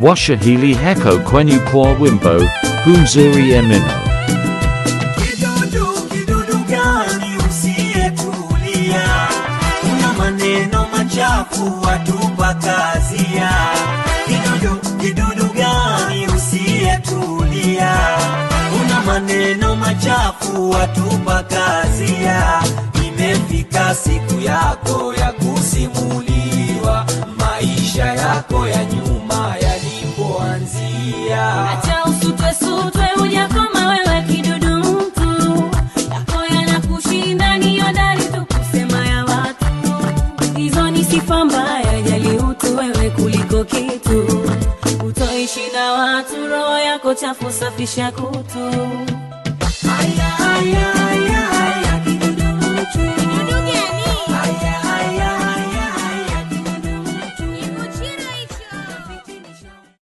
Washahili heko kwenye kwa wimbo, humzuri emino. Kidudu gani usiyetulia, una maneno machafu watupa kazia. Kidudu gani usiyetulia, una maneno machafu watupa kazia. Imefika siku yako ya kusimuliwa, maisha yako ya nyuma yalipoanzia. Acha usutwe hujakoma wewe kidudu mtu, yako yanakushinda ni hodari tu kusema ya watu. Hizo ni sifa mbaya, jali utu wewe kuliko kitu. Utoishi na watu, roho yako chafu safisha kutu. Aya kidudu mtu.